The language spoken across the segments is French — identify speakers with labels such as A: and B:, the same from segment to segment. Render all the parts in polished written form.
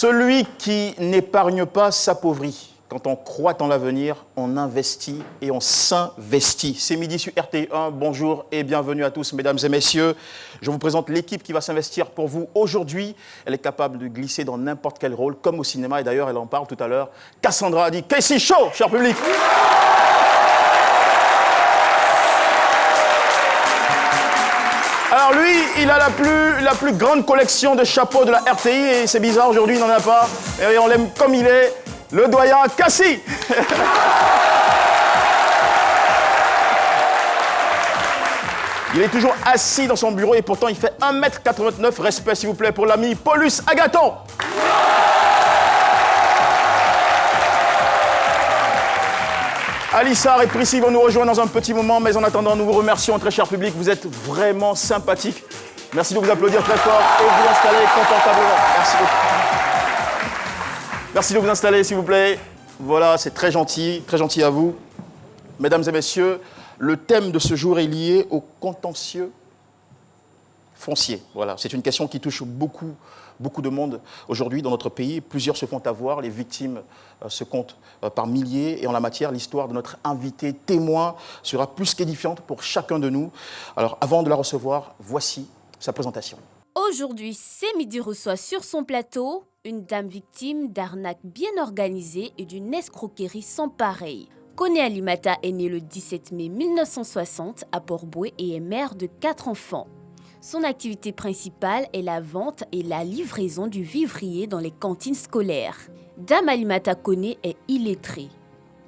A: Celui qui n'épargne pas s'appauvrit. Quand on croit en l'avenir, on investit et on s'investit. C'est midi sur RTI1. Bonjour et bienvenue à tous, mesdames et messieurs. Je vous présente l'équipe qui va s'investir pour vous aujourd'hui. Elle est capable de glisser dans n'importe quel rôle, comme au cinéma. Et d'ailleurs, elle en parle tout à l'heure. Cassandra a dit Casey Show, cher public. Alors lui, il a la plus grande collection de chapeaux de la RTI et c'est bizarre, aujourd'hui il n'en a pas. Et on l'aime comme il est, le doyen Cassie. Il est toujours assis dans son bureau et pourtant il fait 1,89 m. Respect s'il vous plaît pour l'ami Paulus Agathon. Alissar et Prissy vont nous rejoindre dans un petit moment, mais en attendant, nous vous remercions, très cher public. Vous êtes vraiment sympathiques. Merci de vous applaudir très fort et vous installer confortablement. Merci beaucoup. Merci de vous installer, s'il vous plaît. Voilà, c'est très gentil à vous. Mesdames et messieurs, le thème de ce jour est lié au contentieux foncier. Voilà, c'est une question qui touche beaucoup de monde aujourd'hui dans notre pays. Plusieurs se font avoir, les victimes se comptent par milliers. Et en la matière, l'histoire de notre invité témoin sera plus qu'édifiante pour chacun de nous. Alors, avant de la recevoir, voici sa présentation.
B: Aujourd'hui, C'est Midi reçoit sur son plateau une dame victime d'arnaques bien organisées et d'une escroquerie sans pareil. Kone Alimata est née le 17 mai 1960 à Port-Bouët et est mère de 4 enfants. Son activité principale est la vente et la livraison du vivrier dans les cantines scolaires. Dame Alimata Kone est illettrée.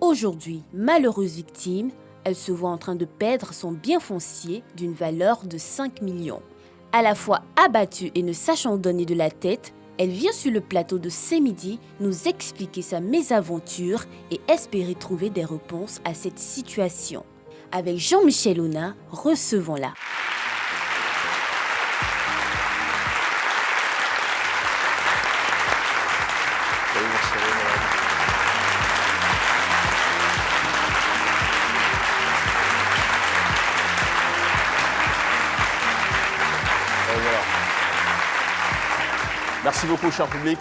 B: Aujourd'hui, malheureuse victime, elle se voit en train de perdre son bien foncier d'une valeur de 5 millions. À la fois abattue et ne sachant donner de la tête, elle vient sur le plateau de C'est Midi nous expliquer sa mésaventure et espérer trouver des réponses à cette situation. Avec Jean-Michel Ona, recevons-la.
A: Merci beaucoup, cher public.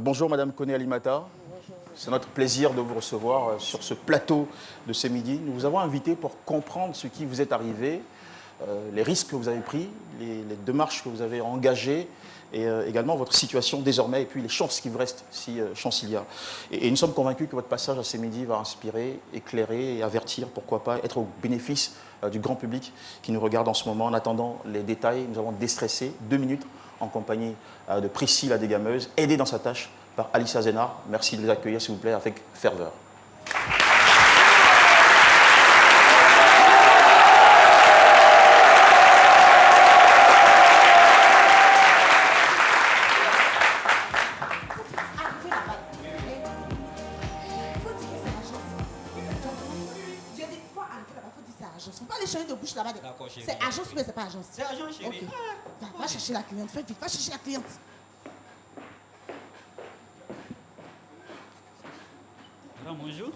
A: Bonjour, Madame Kone Alimata. Bonjour. C'est notre plaisir de vous recevoir sur ce plateau de C'est Midi. Nous vous avons invité pour comprendre ce qui vous est arrivé, les risques que vous avez pris, les démarches que vous avez engagées et également votre situation désormais et puis les chances qui vous restent, si chance il y a. Et nous sommes convaincus que votre passage à C'est Midi va inspirer, éclairer et avertir, pourquoi pas, être au bénéfice du grand public qui nous regarde en ce moment. En attendant les détails, nous avons déstressé 2 minutes en compagnie de Prissy la dégameuse, aidée dans sa tâche par Alicia Zénard. Merci de les accueillir, s'il vous plaît, avec ferveur.
C: C'est agence ou c'est pas agence? C'est agence, chérie. Okay. Va chercher la cliente, fais vite, va chercher la cliente.
D: Bonjour.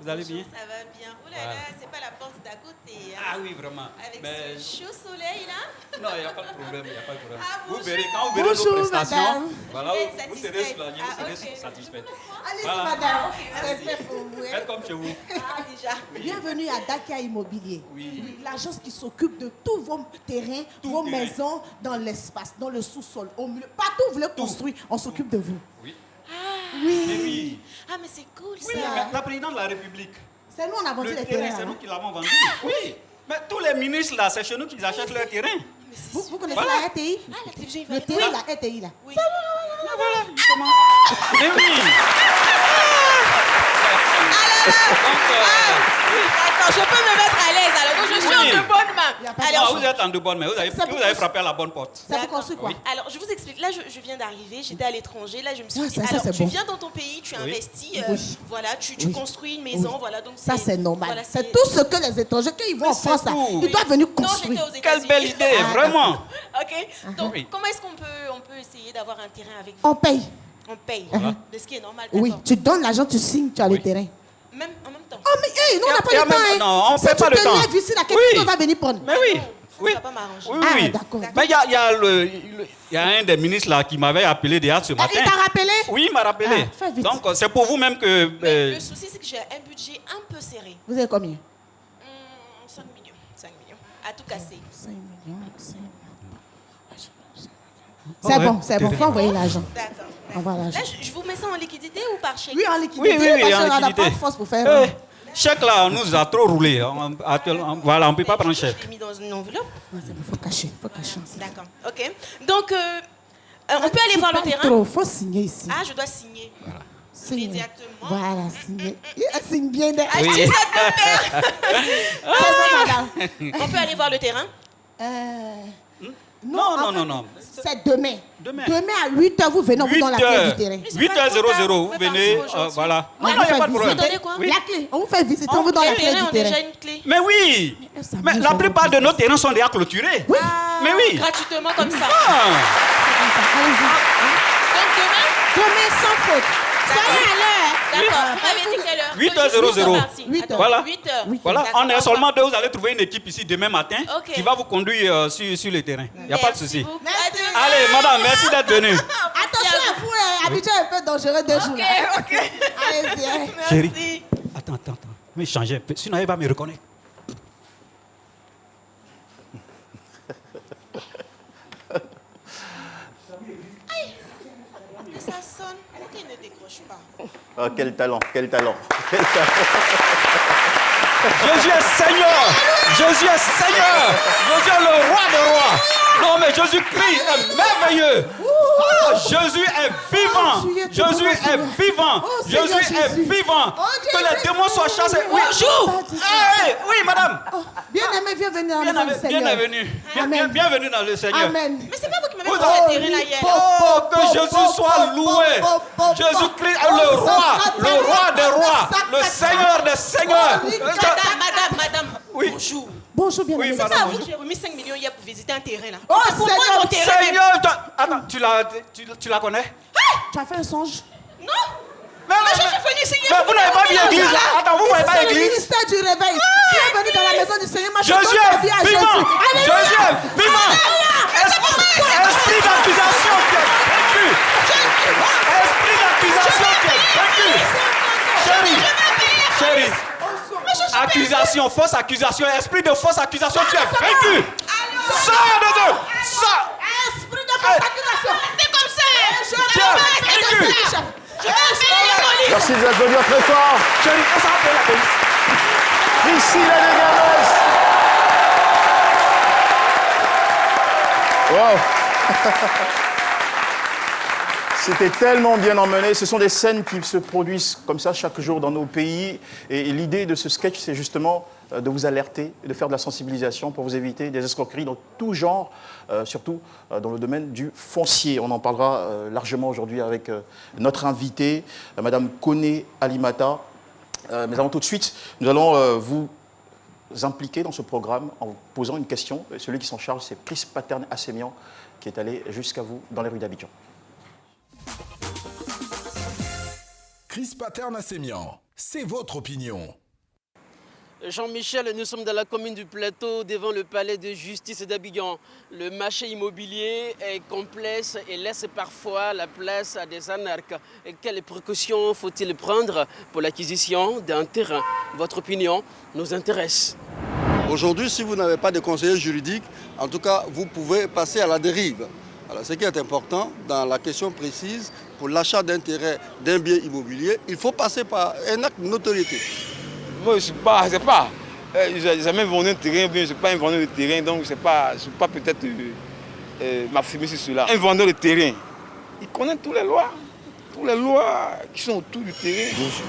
D: Vous allez bien?
E: Ça va bien. Oh là là, c'est pas la porte d'à côté. Hein.
D: Ah oui, vraiment.
E: Avec ce chaud soleil là?
D: Non, il n'y a pas de problème, il n'y a pas de problème.
E: Ah,
D: vous verrez, quand vous verrez nos prestations,
C: madame.
D: voilà, vous serez soulagés, vous serez satisfaits.
C: Allez,
D: voilà.
C: madame,
E: okay,
C: c'est fait pour vous.
D: Faites comme chez vous.
E: Ah, déjà.
C: Oui. Bienvenue à Dakia Immobilier.
D: Oui.
C: L'agence qui s'occupe de tous vos terrains, vos maisons dans l'espace, dans le sous-sol, au milieu. Partout où vous voulez construire, on s'occupe de vous.
D: Oui.
E: Ah,
D: oui.
E: Ah, mais c'est cool
D: Oui,
E: ça.
D: mais la présidente de la République.
C: C'est nous, on a vendu les terrains.
D: C'est nous qui l'avons vendu. Oui. Mais tous les ministres là, c'est chez nous qu'ils achètent leur terrain.
C: Vous connaissez la RTI?
E: Ah, la télévision,
C: le terrain, la RTI là.
E: Oui.
D: Voilà, justement. Mais oui.
E: Attends, je peux me mettre à l'aise alors. Donc je suis en de bonne main.
D: Alors, vous êtes en de bonne main. Vous avez frappé à la bonne porte.
C: Ça vous construit quoi?
E: Alors, je vous explique. Là, je viens d'arriver. J'étais à l'étranger. Là, je me suis dit,
C: ça,
E: alors, tu
C: bon.
E: viens dans ton pays, tu investis. Voilà, tu construis une maison. Voilà, donc
C: ça, c'est normal.
E: Voilà,
C: c'est tout ce que les étrangers, quand ils vont en France, ils doivent venir construire.
E: Non, j'étais aux États-Unis.
D: Quelle belle idée, vraiment.
E: Ok. Donc, comment est-ce qu'on peut essayer d'avoir un terrain avec vous?
C: On paye.
E: On paye. De ce qui est normal.
C: Oui, tu donnes l'argent, tu signes, tu as le terrain.
E: Même en même temps.
C: Oh, mais hey, nous, on n'a pas le temps.
D: Non, on ne
C: si
D: fait pas le temps.
C: Si tu te lèves ici, quelqu'un va venir prendre.
D: Mais oui. Oui.
E: Ça va pas m'arranger.
D: Oui,
C: Ah,
D: oui.
C: d'accord.
D: Mais il y a un des ministres là qui m'avait appelé déjà ce matin.
C: Il t'a rappelé?
D: Oui, il m'a rappelé.
C: Ah, fais vite.
D: Donc, c'est pour vous même que...
E: Mais le souci, c'est que j'ai un budget un peu serré.
C: Vous avez combien?
E: 5 millions. 5 millions. À tout casser.
C: 5 millions, 5 millions.
D: Oh,
C: C'est
D: ouais.
C: bon, c'est bon. Faut envoyer l'argent.
E: D'accord.
C: Envoie l'argent.
E: Là, je vous mets ça en liquidité ou par chèque?
C: Oui, en liquidité.
D: Oui,
C: parce
D: en
C: qu'on n'a
D: liquidité.
C: pas de force pour faire.
D: Eh, chèque là, on nous a trop roulé. Voilà, on ne peut pas prendre
E: Je
D: chèque.
E: l'ai mis dans une enveloppe.
C: Non, c'est bon, faut cacher. Faut cacher.
E: D'accord. OK. Donc, on peut aller voir le terrain?
C: Trop, faut signer ici.
E: Ah, je dois signer.
C: Signer.
E: Immédiatement.
C: Voilà, signer. Il signe bien.
E: Ah, je dis ça de père.
C: C'est ça, madame.
E: On peut aller voir le terrain?
D: Non,
C: en fait,
D: non.
C: C'est demain.
D: Demain.
C: Demain à 8h, vous venez, on vous donne la clé du terrain.
D: 8h00, vous venez, voilà.
C: On
D: Non,
C: vous
D: il n'y a
C: fait
D: pas de problème.
C: visiter.
E: Donnez quoi?
D: Oui.
C: La clé. On vous fait visiter, on vous donne la
E: Les
C: clé
E: terrains
C: du
E: ont déjà
C: terrain.
E: une clé.
D: Mais oui.
C: Ça
D: Mais
C: bouge,
D: la
C: on
D: plupart
C: va
D: de nos terrains sont déjà clôturés.
C: Oui.
D: Mais oui.
E: Gratuitement comme ça.
D: Ah.
C: Allez-y.
E: Donc demain?
C: Demain sans faute. Soyez à l'heure.
E: D'accord. Vous m'avez dit quelle heure?
D: 8h00.
C: 8h.
D: Voilà.
E: 8h.
D: Voilà, on est seulement deux, vous allez trouver une équipe ici demain matin
E: Ok.
D: qui va vous conduire sur le terrain. Il n'y a pas de souci.
C: Merci.
D: Allez, madame, merci d'être venue.
C: Attention à vous, Abidjan est un peu dangereux 2 jours.
E: Ok.
C: Allez-y. Hein.
D: Chérie, attends. Mais changer un peu, sinon elle va me reconnaître.
E: Mais ça sonne. Pourquoi il ne décroche pas?
A: Ah, quel talent, quel talent. Quel talent.
D: Jésus est Seigneur. Jésus est Seigneur. Jésus est le roi des rois. Non, mais Jésus-Christ est merveilleux. Oh, Jésus est vivant. Jésus est vivant. Jésus est vivant. Que les démons soient chassés. Oui,
E: Bonjour.
D: oui, madame.
C: Bien-aimé, bienvenue dans le nom du Seigneur.
D: Bienvenue dans le Seigneur.
C: Amen.
E: Mais c'est pas vous qui m'avez
D: Vous
E: donné
D: avez-
E: le terrain là hier.
D: Oh, que Jésus soit loué. Jésus-Christ est le roi des rois, le Seigneur des seigneurs.
E: Madame.
D: Oui.
E: Bonjour.
C: Bonjour, bien-aimé.
D: Oui,
E: C'est
D: madame.
E: pas à vous que j'ai remis 5 millions hier pour visiter un terrain là.
C: Oh,
E: C'est pour moi
C: Seigneur,
E: mon terrain.
D: Seigneur, attends, tu la connais?
C: Tu as fait un songe?
E: Non. Mais je suis venu ici hier.
D: Mais vous n'avez pas vu l'église là? Attends, vous ne voyez pas
C: C'est le
D: l'église?
C: ministère du réveil. Bienvenue dans la maison du Seigneur. Moi, je
D: Jésus
C: donne ta vie à
D: est vivant.
C: Jésus. Alléluia.
D: Jésus est vivant. Esprit d'accusation qui est vaincu. Esprit d'accusation qui est vaincu. Chérie. Accusation, fausse accusation, esprit de fausse accusation, tu es vaincu. Sors de Dieu. Sors.
C: Esprit de fausse accusation.
E: C'est comme ça.
D: Tu es vaincu.
E: Je vais appeler la police.
A: Merci de l'applaudir très fort.
D: Chérie, on s'en appelle la police.
A: Ici, la dégagesse. Wow. C'était tellement bien emmené. Ce sont des scènes qui se produisent comme ça chaque jour dans nos pays. Et l'idée de ce sketch, c'est justement de vous alerter, de faire de la sensibilisation pour vous éviter des escroqueries dans tout genre, surtout dans le domaine du foncier. On en parlera largement aujourd'hui avec notre invitée, Madame Koné Alimata. Mais avant tout de suite, nous allons vous impliquer dans ce programme en vous posant une question. Celui qui s'en charge, c'est Chris Paterne-Assemian, qui est allé jusqu'à vous dans les rues d'Abidjan.
F: Chris Paterne-Assemian, c'est votre opinion.
G: Jean-Michel, nous sommes dans la commune du Plateau, devant le palais de justice d'Abidjan. Le marché immobilier est complexe et laisse parfois la place à des anarques. Et quelles précautions faut-il prendre pour l'acquisition d'un terrain? Votre opinion nous intéresse.
H: Aujourd'hui, si vous n'avez pas de conseiller juridique, en tout cas, vous pouvez passer à la dérive. Alors, ce qui est important dans la question précise, pour l'achat d'un terrain, d'un bien immobilier, il faut passer par un acte de notoriété.
I: Moi, je ne sais pas. J'ai jamais vendu un terrain, bien, je ne suis pas un vendeur de terrain, donc je ne suis pas peut-être m'affirmer sur cela. Un vendeur de terrain, il connaît toutes les lois qui sont autour du terrain.
J: Bien sûr,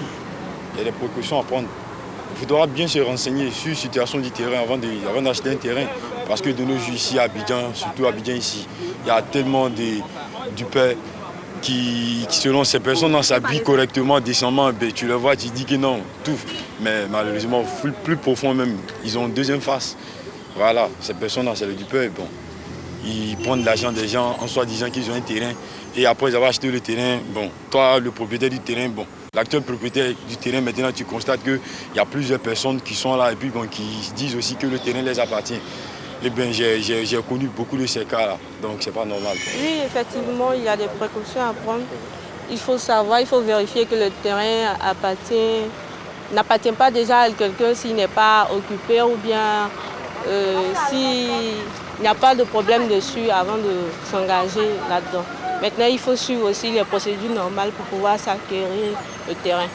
J: il y a des précautions à prendre. Il faudra bien se renseigner sur la situation du terrain avant d'acheter un terrain. Parce que de nos jours ici à Abidjan, surtout à Abidjan ici, il y a tellement du père qui, selon ces personnes, s'habillent correctement, décemment. Ben, tu le vois, tu dis que non, tout. Mais malheureusement, plus profond même, ils ont une deuxième face. Voilà, ces personnes-là, c'est le dupeur. Bon, ils prennent l'argent des gens en soi disant qu'ils ont un terrain. Et après avoir acheté le terrain, bon, toi, le propriétaire du terrain, bon, l'actuel propriétaire du terrain, maintenant, tu constates qu'il y a plusieurs personnes qui sont là et puis bon, qui disent aussi que le terrain les appartient. eh bien, j'ai connu beaucoup de ces cas-là, donc c'est pas normal.
K: Oui, effectivement, il y a des précautions à prendre. Il faut savoir, il faut vérifier que le terrain n'appartient pas déjà à quelqu'un s'il n'est pas occupé ou bien s'il n'y a pas de problème dessus avant de s'engager là-dedans. Maintenant, il faut suivre aussi les procédures normales pour pouvoir s'acquérir le terrain.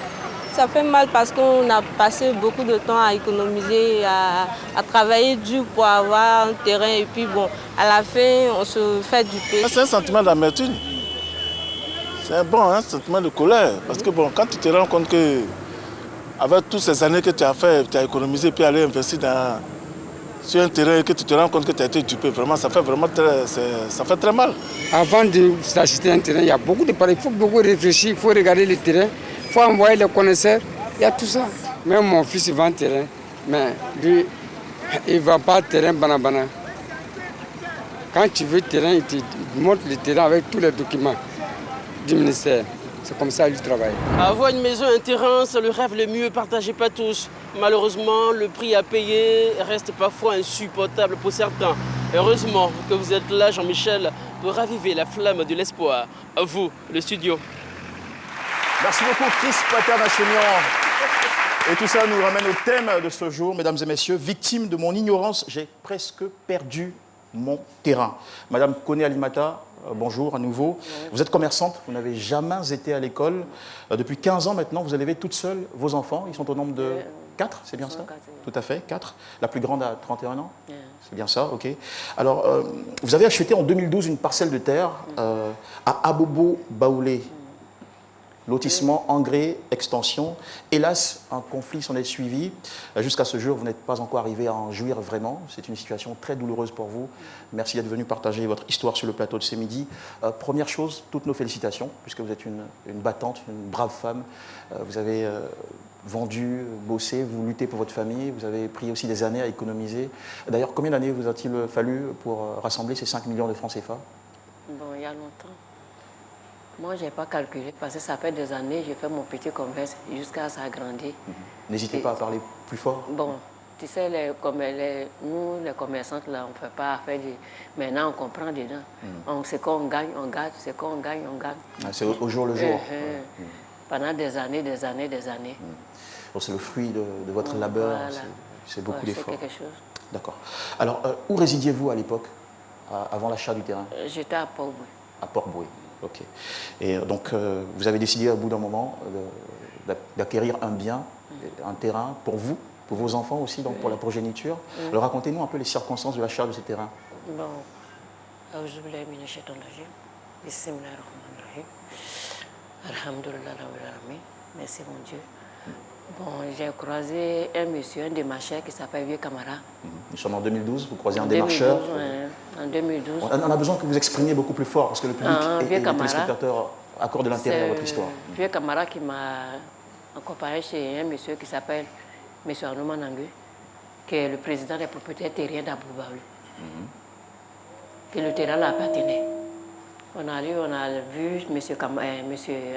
K: Ça fait mal parce qu'on a passé beaucoup de temps à économiser, à travailler dur pour avoir un terrain et puis bon, à la fin, on se fait duper.
L: C'est un sentiment d'amertume. C'est un sentiment de colère. Parce que bon, quand tu te rends compte que, avec toutes ces années que tu as fait, tu as économisé, puis aller investir sur un terrain et que tu te rends compte que tu as été dupé, vraiment, ça fait très mal.
M: Avant de s'acheter un terrain, il y a beaucoup de paris. Il faut beaucoup réfléchir, il faut regarder le terrain. Il faut envoyer les connaisseurs, il y a tout ça. Même mon fils vend terrain, mais lui, il ne vend pas terrain banabana. Quand tu veux terrain, il te montre le terrain avec tous les documents du ministère. C'est comme ça qu'il travaille.
G: Avoir une maison, un terrain, c'est le rêve le mieux partagé par tous. Malheureusement, le prix à payer reste parfois insupportable pour certains. Heureusement que vous êtes là, Jean-Michel, pour raviver la flamme de l'espoir. À vous, le studio.
A: Merci beaucoup, Chris Pater-Nassemian. Et tout ça nous ramène au thème de ce jour, mesdames et messieurs. Victime de mon ignorance, j'ai presque perdu mon terrain. Madame Koné Alimata, bonjour à nouveau. Vous êtes commerçante, vous n'avez jamais été à l'école. Depuis 15 ans maintenant, vous élevez toute seule vos enfants. Ils sont au nombre de 4, c'est bien ça? 4, tout à fait, 4. La plus grande a 31 ans. C'est bien ça, ok. Alors, vous avez acheté en 2012 une parcelle de terre à Abobo-Baoulé. Lotissement, engrais, extension. Hélas, un conflit s'en est suivi. Jusqu'à ce jour, vous n'êtes pas encore arrivé à en jouir vraiment. C'est une situation très douloureuse pour vous. Merci d'être venu partager votre histoire sur le plateau de ce midi. Première chose, toutes nos félicitations, puisque vous êtes une battante, une brave femme. Vous avez vendu, bossé, vous luttez pour votre famille. Vous avez pris aussi des années à économiser. D'ailleurs, combien d'années vous a-t-il fallu pour rassembler ces 5 millions de francs CFA?
N: Bon, il y a longtemps. Moi, je n'ai pas calculé parce que ça fait des années, j'ai fait mon petit commerce jusqu'à ça a grandi.
A: N'hésitez pas à parler plus fort.
N: Bon, tu sais, nous, les commerçantes, là, on ne fait pas affaire de... Maintenant, on comprend dedans. Ce qu'on gagne, on gagne. Ce qu'on gagne, on gagne.
A: C'est au jour le jour.
N: Pendant des années.
A: Bon, c'est le fruit de votre labeur. Voilà. C'est beaucoup d'efforts.
N: C'est quelque chose.
A: D'accord. Alors, où résidiez-vous à l'époque, avant l'achat du terrain?
N: J'étais à Port-Boué.
A: À Port-Boué. Ok. Et donc, vous avez décidé au bout d'un moment d'acquérir un bien, un terrain pour vous, pour vos enfants aussi, donc pour la progéniture. Alors, racontez-nous un peu les circonstances de l'achat de ce terrain.
N: Bon, merci mon Dieu. Bon, j'ai croisé un monsieur, un démarcheur qui s'appelle Vieux Camara.
A: Nous sommes en 2012, vous croisez un démarcheur.
N: En 2012.
A: On a besoin que vous exprimiez beaucoup plus fort, parce que le public et les téléspectateurs accordent de l'intérêt à votre histoire.
N: Vieux Camara qui m'a accompagné chez un monsieur qui s'appelle M. Anouma Nangue, qui est le président des propriétaires terriens d'Abou-Baoulé. Puis le terrain l'appartenait. On a vu M.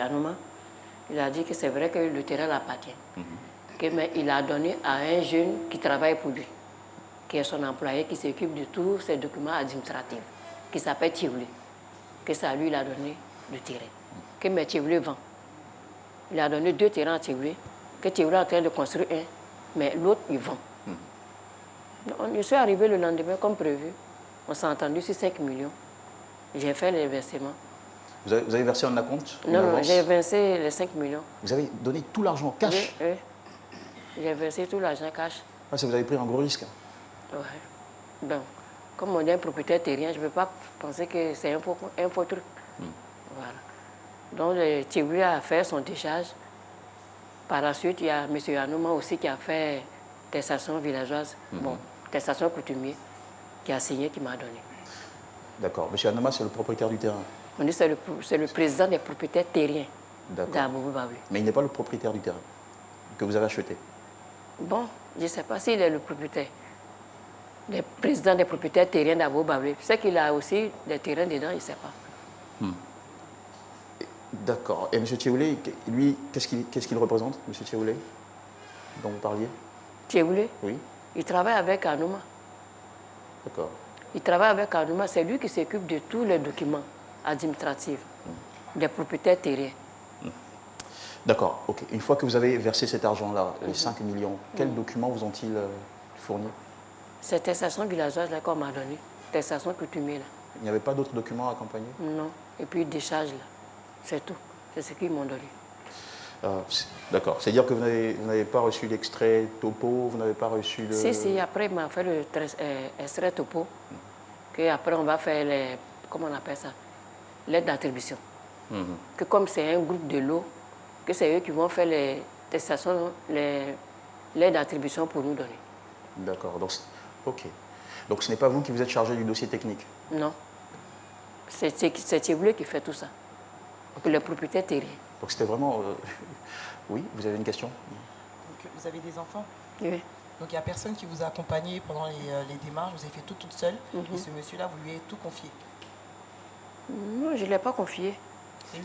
N: Anouma. Il a dit que c'est vrai que le terrain l'appartient. Mais il a donné à un jeune qui travaille pour lui, qui est son employé, qui s'occupe de tous ses documents administratifs, qui s'appelle Thioulé. Que ça lui, il a donné le terrain. Que M. Thioulé vend. Il a donné 2 terrains à Thioulé, que Thioulé est en train de construire un, mais l'autre, il vend. Je suis arrivé le lendemain comme prévu. On s'est entendu sur 5 millions. J'ai fait les versements.
A: Vous avez versé en acompte?
N: Non, j'ai versé les 5 millions.
A: Vous avez donné tout l'argent cash?
N: Oui. J'ai versé tout l'argent cash.
A: Parce que vous avez pris un gros risque.
N: Oui. Bon, comme on est un propriétaire terrien, je ne peux pas penser que c'est un faux truc. Voilà. Donc, le Thioulé a fait son décharge. Par la suite, il y a M. Anouma aussi qui a fait testation villageoise. Bon, testation coutumier, qui a signé, qui m'a donné.
A: D'accord. M. Anouma, c'est le propriétaire du terrain?
N: On dit que c'est le président des propriétaires terriens d'Abobo-Baoulé.
A: Mais il n'est pas le propriétaire du terrain que vous avez acheté?
N: Bon, je ne sais pas s'il est le propriétaire. Le président des propriétaires terriens d'Abobo-Baoulé. C'est qu'il a aussi des terrains dedans, il ne sait pas.
A: D'accord. Et M. Thioulé, lui, qu'est-ce qu'il représente, M. Thioulé, dont vous parliez?
N: Thioulé?
A: Oui.
N: Il travaille avec Anouma.
A: D'accord.
N: Il travaille avec Anouma, c'est lui qui s'occupe de tous les documents administratifs des propriétaires terriens.
A: D'accord, ok. Une fois que vous avez versé cet argent-là, les 5 millions, quels documents vous ont-ils fournis?
N: Cette attestation villageoise là qu'on m'a donné, attestation coutumière là.
A: Il n'y avait pas d'autres documents à accompagner?
N: Non. Et puis décharge là, c'est tout. C'est ce qu'ils m'ont donné.
A: D'accord. C'est-à-dire que vous n'avez pas reçu l'extrait topo, vous n'avez pas reçu le...
N: Si, après il m'a fait le extrait topo, que après on va faire les... Comment on appelle ça? L'aide d'attribution. Que comme c'est un groupe de l'eau, que c'est eux qui vont faire les testations, l'aide d'attribution pour nous donner.
A: D'accord. Donc, ok. Donc ce n'est pas vous qui vous êtes chargé du dossier technique?
N: Non. C'est Thieboulé qui fait tout ça. Donc le propriétaire terrien.
A: Donc c'était vraiment... Oui, vous avez une question?
O: Donc, vous avez des enfants?
N: Oui.
O: Donc il n'y a personne qui vous a accompagné pendant les démarches, vous avez fait tout toute seule, et ce monsieur-là, vous lui avez tout confié?
N: Non, je ne l'ai pas confié.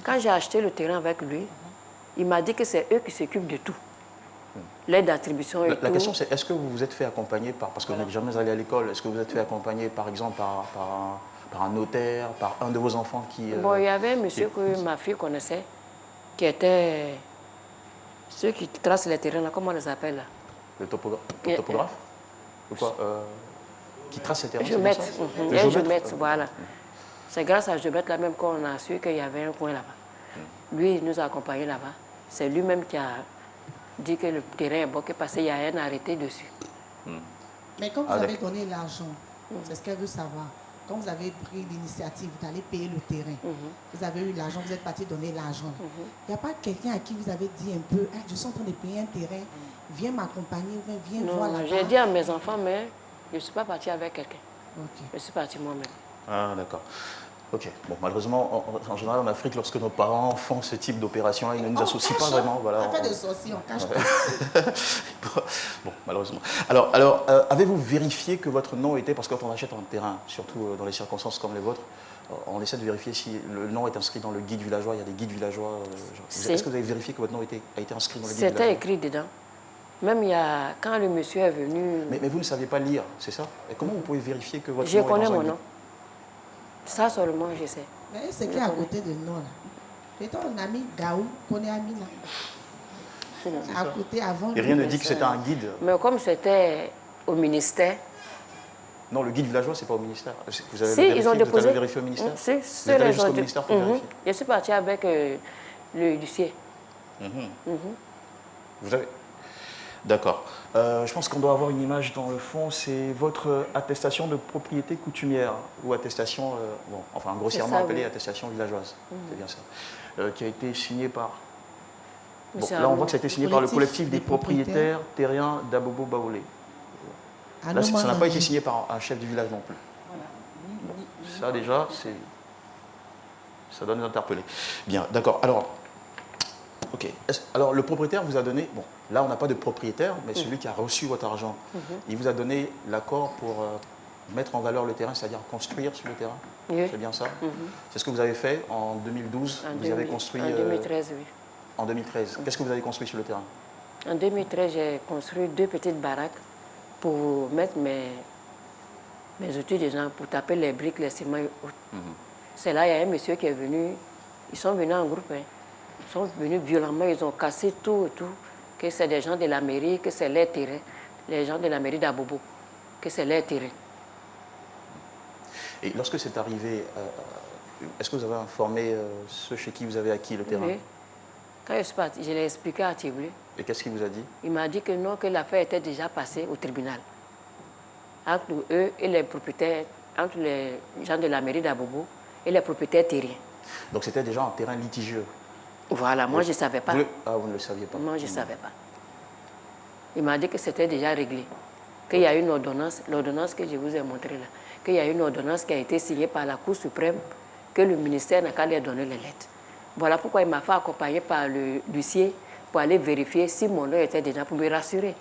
N: Quand j'ai acheté le terrain avec lui, il m'a dit que c'est eux qui s'occupent de tout. L'aide d'attribution et tout.
A: La question c'est, est-ce que vous vous êtes fait accompagner par... Parce que vous n'êtes jamais allé à l'école, est-ce que vous êtes fait accompagner par exemple par un notaire, par un de vos enfants qui...
N: Bon, il y avait un monsieur que ma fille connaissait, qui était... Ceux qui tracent les terrains, là, comment on les appelle là?
A: Le topographe? Ou quoi qui trace les terrains?
N: Géomètre. Géomètre, voilà. C'est grâce à Géomètre là même qu'on a su qu'il y avait un coin là-bas. Lui, il nous a accompagnés là-bas. C'est lui-même qui a dit que le terrain est bloqué parce qu'il y a un arrêté dessus.
C: Mais quand vous avez donné l'argent, c'est ce qu'elle veut savoir. Quand vous avez pris l'initiative d'aller payer le terrain, vous avez eu l'argent, vous êtes parti donner l'argent. Il n'y a pas quelqu'un à qui vous avez dit un peu, je suis en train de payer un terrain, viens m'accompagner, viens voir là-bas.
N: J'ai dit à mes enfants, mais je ne suis pas partie avec quelqu'un. Je suis partie moi-même.
A: Ah, d'accord. Ok. Bon, malheureusement, en général, en Afrique, lorsque nos parents font ce type d'opération-là, ils ne nous associent pas vraiment. Voilà,
C: on fait des sorciers, on cache tout.
A: Bon, malheureusement. Alors avez-vous vérifié que votre nom était, parce que quand on achète un terrain, surtout dans les circonstances comme les vôtres, on essaie de vérifier si le nom est inscrit dans le guide villageois. Il y a des guides villageois. Est-ce que vous avez vérifié que votre nom a été inscrit dans le guide villageois?
N: C'était écrit dedans. Même quand le monsieur est venu...
A: Mais vous ne saviez pas lire, c'est ça? Et comment vous pouvez vérifier que votre
N: nom est dans un guide? Je connais mon nom. Ça seulement, je sais.
C: Mais c'est qui à côté de nous, là? C'est ton ami Gaou, qu'on est amis, là. À côté, avant...
A: Et rien ne dit que c'était un guide.
N: Mais comme c'était au ministère...
A: Non, le guide villageois, c'est pas au ministère. Vous avez
N: vérifié, ils ont déposé.
A: Vous avez vérifié au ministère?
N: Si,
A: vous êtes allé jusqu'au ministère pour vérifier?
N: Je suis partie avec le huissier.
A: Vous avez... D'accord. Je pense qu'on doit avoir une image dans le fond. C'est votre attestation de propriété coutumière ou attestation, enfin grossièrement appelée attestation villageoise. C'est bien ça. Qui a été signée par... Bon, là, on voit que ça a été signé par le collectif des propriétaires terriens d'Abobo Baolé. Là, ça n'a pas été signé par un chef du village non plus. Ça, déjà, ça doit nous interpeller. Bien, d'accord. Alors, ok. Alors, le propriétaire vous a donné... Bon, là, on n'a pas de propriétaire, mais celui qui a reçu votre argent, il vous a donné l'accord pour mettre en valeur le terrain, c'est-à-dire construire sur le terrain.
N: Oui.
A: C'est bien ça? C'est ce que vous avez fait en 2012. Vous avez construit...
N: En 2013, oui.
A: En 2013. Qu'est-ce que vous avez construit sur le terrain?
N: En 2013, j'ai construit 2 petites baraques pour mettre mes outils des gens, pour taper les briques, les ciments et autres. C'est là, il y a un monsieur qui est venu. Ils sont venus en groupe. Ils sont venus violemment, ils ont cassé tout et tout. Que c'est des gens de la mairie, que c'est leur terrain. Les gens de la mairie d'Abobo, que c'est leur terrain.
A: Et lorsque c'est arrivé, est-ce que vous avez informé ceux chez qui vous avez acquis le terrain?
N: Oui. Quand je suis partie, je l'ai expliqué à Thieboulé.
A: Et qu'est-ce qu'il vous a dit? Il
N: m'a dit que non, que l'affaire était déjà passée au tribunal. Entre eux et les propriétaires, entre les gens de la mairie d'Abobo et les propriétaires terriens.
A: Donc c'était déjà un terrain litigieux?
N: Voilà, moi je ne savais pas.
A: Vous ne le saviez pas?
N: Moi je ne savais pas. Il m'a dit que c'était déjà réglé. Qu'il y a une ordonnance, l'ordonnance que je vous ai montrée là, qu'il y a une ordonnance qui a été signée par la Cour suprême, que le ministère n'a qu'à lui donner les lettres. Voilà pourquoi il m'a fait accompagner par le huissier pour aller vérifier si mon nom était déjà, pour me rassurer.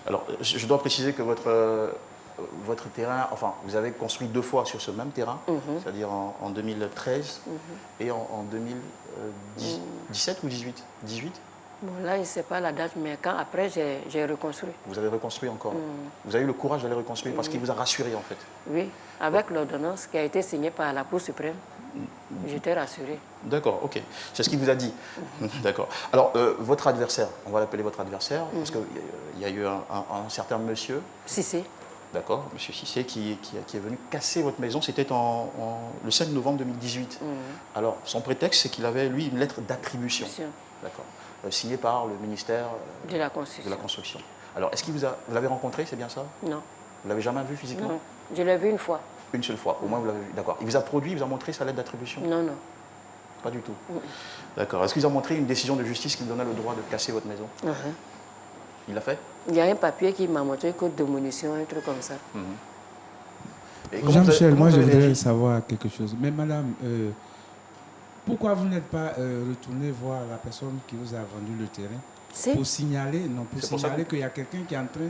A: Alors, je dois préciser que votre terrain, enfin, vous avez construit 2 fois sur ce même terrain, c'est-à-dire en 2013 et en 2017 ou 18
N: Bon, là, je ne sais pas la date, mais quand après, j'ai reconstruit.
A: Vous avez reconstruit encore. Vous avez eu le courage d'aller reconstruire parce qu'il vous a rassuré, en fait.
N: Oui, avec l'ordonnance qui a été signée par la Cour suprême, j'étais rassurée.
A: D'accord, ok. C'est ce qu'il vous a dit. D'accord. Alors, votre adversaire, on va l'appeler votre adversaire, parce qu'il y a eu un certain monsieur.
N: Cissé.
A: D'accord, monsieur Cissé, qui est venu casser votre maison. C'était le 5 novembre 2018. Alors, son prétexte, c'est qu'il avait, lui, une lettre d'attribution. D'accord. Signée par le ministère
N: de la Construction.
A: Alors, est-ce qu'il vous l'avez rencontré, c'est bien ça?
N: Non.
A: Vous l'avez jamais vu physiquement?
N: Non, je l'ai vu une fois.
A: Une seule fois, au moins vous l'avez vu. D'accord. Il vous a produit, il vous a montré sa lettre d'attribution?
N: Non, non.
A: Pas du tout. D'accord. Est-ce qu'il vous a montré une décision de justice qui lui donnait le droit de casser votre maison? Il l'a fait?
N: Il y a un papier qui m'a montré code de munition, un truc comme ça.
P: Jean-Michel, moi je voudrais savoir quelque chose. Mais madame, pourquoi vous n'êtes pas retourné voir la personne qui vous a vendu le terrain pour signaler, qu'il y a quelqu'un qui est en train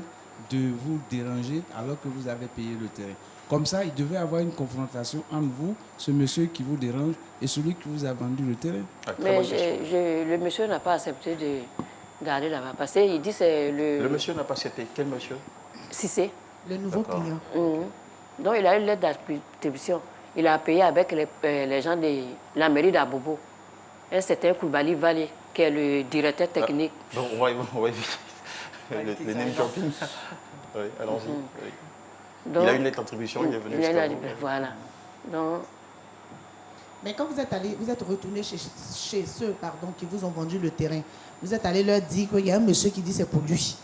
P: de vous déranger alors que vous avez payé le terrain? Comme ça, il devait y avoir une confrontation entre vous, ce monsieur qui vous dérange, et celui qui vous a vendu le terrain.
N: Mais le monsieur n'a pas accepté d'aller là-bas. Parce qu'il dit c'est le...
A: Le monsieur n'a pas accepté. Quel monsieur?
N: Cissé.
C: Le nouveau client.
N: Donc, il a une lettre d'attribution. Il a payé avec les gens de la mairie d'Abobo. Un certain Koulibaly Vallée, qui est le directeur technique.
A: Donc, on va éviter le name dropping. Oui, allons-y. Il a une lettre d'attribution, il est venu.
N: Voilà. Donc,
C: mais quand vous êtes allé, vous êtes retourné chez ceux qui vous ont vendu le terrain, vous êtes allé leur dire qu'il y a un monsieur qui dit c'est pour lui.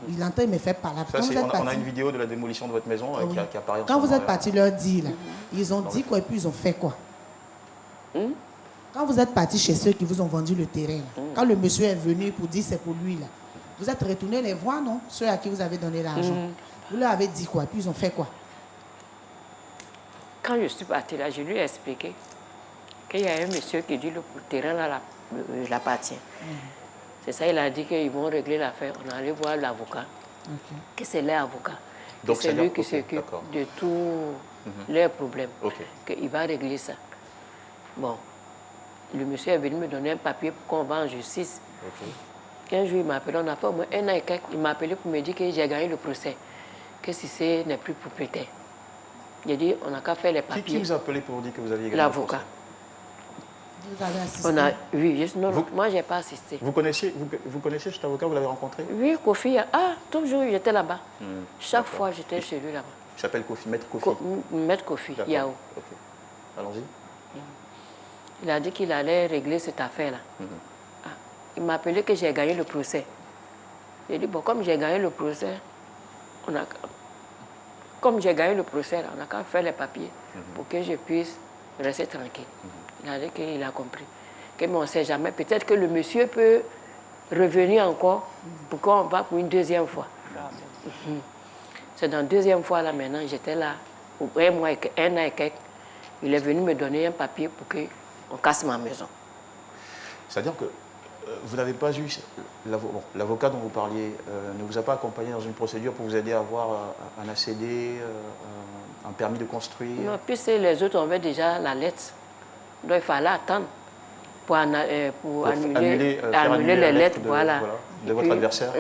C: Il entend, il me fait par là.
A: On a une vidéo de la démolition de votre maison qui apparaît.
C: Quand vous êtes parti leur dire, là, ils ont dit quoi et puis ils ont fait quoi? Quand vous êtes parti chez ceux qui vous ont vendu le terrain, là, quand le monsieur est venu pour dire c'est pour lui, là, vous êtes retourné les voir, non? Ceux à qui vous avez donné l'argent. Vous leur avez dit quoi et puis ils ont fait quoi?
N: Quand je suis partie là, je lui ai expliqué qu'il y a un monsieur qui dit le terrain là l'appartient. C'est ça, il a dit qu'ils vont régler l'affaire. On est allé voir l'avocat, que c'est l'avocat. C'est lui qui s'occupe de tous leurs problèmes, qu'il va régler ça. Bon, le monsieur est venu me donner un papier pour qu'on va en justice. 15 jours, il m'a appelé, on a fait au moins 1 an et quelques. Il m'a appelé pour me dire que j'ai gagné le procès, que Cissé n'est plus propriétaire. J'ai dit, on n'a qu'à faire les papiers.
A: Qui vous a appelé pour dire que vous aviez gagné?
N: L'avocat.
C: Vous avez assisté?
N: Oui, moi, je n'ai pas assisté.
A: Vous connaissez cet avocat, vous l'avez rencontré?
N: Oui, Kofi. Toujours, j'étais là-bas. Chaque fois, j'étais chez lui là-bas.
A: Il s'appelle Kofi, Maître Kofi.
N: Maître Kofi, Yao.
A: Allons-y.
N: Il a dit qu'il allait régler cette affaire-là. Il m'a appelé que j'ai gagné le procès. J'ai dit, bon, comme j'ai gagné le procès, on n'a qu'à faire les papiers pour que je puisse rester tranquille. Il a dit qu'il a compris. Que, mais on ne sait jamais. Peut-être que le monsieur peut revenir encore pour qu'on va pour une deuxième fois. C'est dans la deuxième fois, là, maintenant, j'étais là, un an et quelques. Il est venu me donner un papier pour qu'on casse ma maison.
A: C'est-à-dire que vous n'avez pas eu... L'avocat dont vous parliez ne vous a pas accompagné dans une procédure pour vous aider à avoir un ACD, un permis de construire?
N: Non, puis les autres avaient déjà la lettre. Donc il fallait attendre pour annuler les lettres
A: de votre adversaire.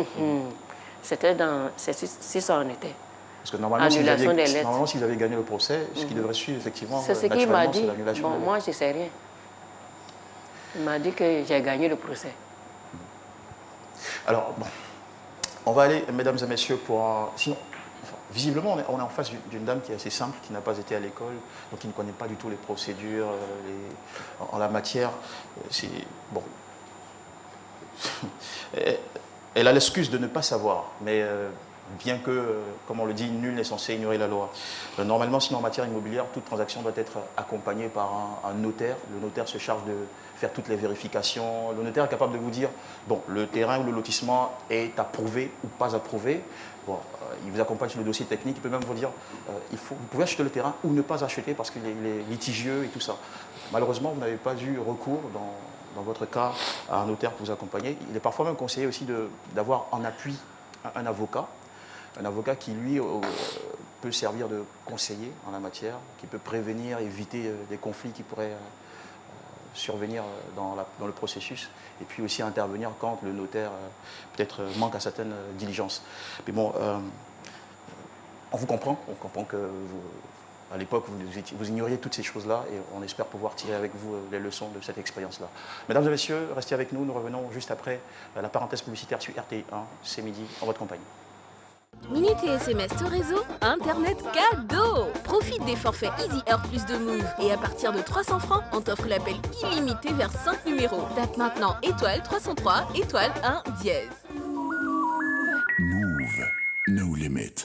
N: C'était si ça en était.
A: Parce que normalement, si vous avez gagné le procès, ce qui devrait suivre, effectivement,
N: c'est ce qu'il m'a dit. Bon, moi, je ne sais rien. Il m'a dit que j'ai gagné le procès.
A: Alors, bon, on va aller, mesdames et messieurs, sinon, visiblement, on est en face d'une dame qui est assez simple, qui n'a pas été à l'école, donc qui ne connaît pas du tout les procédures en la matière. Bon. Elle a l'excuse de ne pas savoir, mais bien que, comme on le dit, nul n'est censé ignorer la loi. Normalement, sinon en matière immobilière, toute transaction doit être accompagnée par un notaire. Le notaire se charge de faire toutes les vérifications. Le notaire est capable de vous dire, bon, le terrain ou le lotissement est approuvé ou pas approuvé. Bon, il vous accompagne sur le dossier technique. Il peut même vous dire, vous pouvez acheter le terrain ou ne pas acheter parce qu'il est litigieux et tout ça. Malheureusement, vous n'avez pas eu recours dans votre cas à un notaire pour vous accompagner. Il est parfois même conseillé aussi d'avoir en appui un avocat. Un avocat qui, lui, peut servir de conseiller en la matière, qui peut prévenir, éviter des conflits qui pourraient survenir dans le processus et puis aussi intervenir quand le notaire peut-être manque à certaines diligences. Mais bon, on vous comprend, on comprend que à l'époque, vous ignoriez toutes ces choses-là et on espère pouvoir tirer avec vous les leçons de cette expérience-là. Mesdames et messieurs, restez avec nous, nous revenons juste après la parenthèse publicitaire sur RTI 1, c'est midi, en votre compagnie.
B: Minutes et SMS tout réseau, Internet cadeau. Profite des forfaits Easy Heure plus de Move. Et à partir de 300 francs, on t'offre l'appel illimité vers 5 numéros. Tape maintenant étoile 303, étoile 1 dièse.
F: Move, no limit.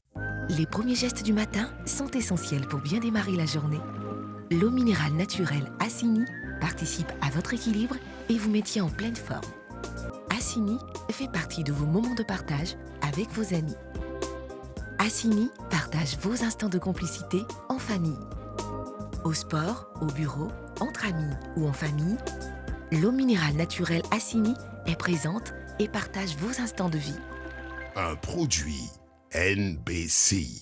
Q: Les premiers gestes du matin sont essentiels pour bien démarrer la journée. L'eau minérale naturelle Assini participe à votre équilibre et vous maintient en pleine forme. Assini fait partie de vos moments de partage avec vos amis. Assini partage vos instants de complicité en famille. Au sport, au bureau, entre amis ou en famille, l'eau minérale naturelle Assini est présente et partage vos instants de vie.
F: Un produit NBC.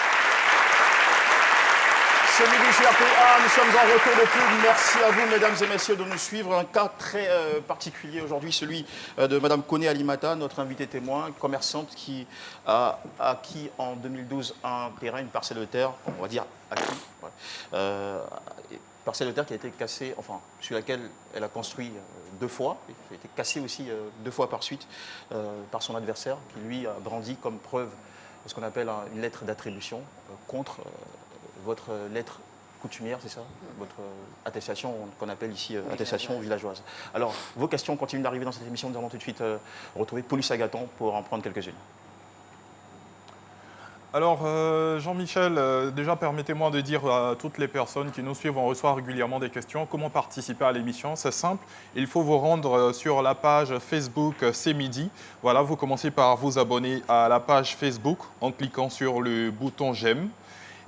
A: C'est midi sur RTA, nous sommes en retour de pub. Merci à vous, mesdames et messieurs, de nous suivre. Un cas très particulier aujourd'hui, celui de Madame Koné Alimata, notre invitée témoin, commerçante qui a acquis en 2012 un terrain, une parcelle de terre, on va dire acquis. Ouais. Parcelle de terre qui a été cassée, enfin, sur laquelle elle a construit 2 fois, qui a été cassée aussi 2 fois par suite par son adversaire, qui lui a brandi comme preuve ce qu'on appelle une lettre d'attribution contre votre lettre coutumière, c'est ça? Votre attestation qu'on appelle ici attestation villageoise. Alors, vos questions continuent d'arriver dans cette émission. Nous allons tout de suite retrouver Paulus Agathon pour en prendre quelques-unes.
R: Alors, Jean-Michel, déjà permettez-moi de dire à toutes les personnes qui nous suivent, on reçoit régulièrement des questions, comment participer à l'émission. C'est simple, il faut vous rendre sur la page Facebook C'est Midi. Voilà, vous commencez par vous abonner à la page Facebook en cliquant sur le bouton j'aime.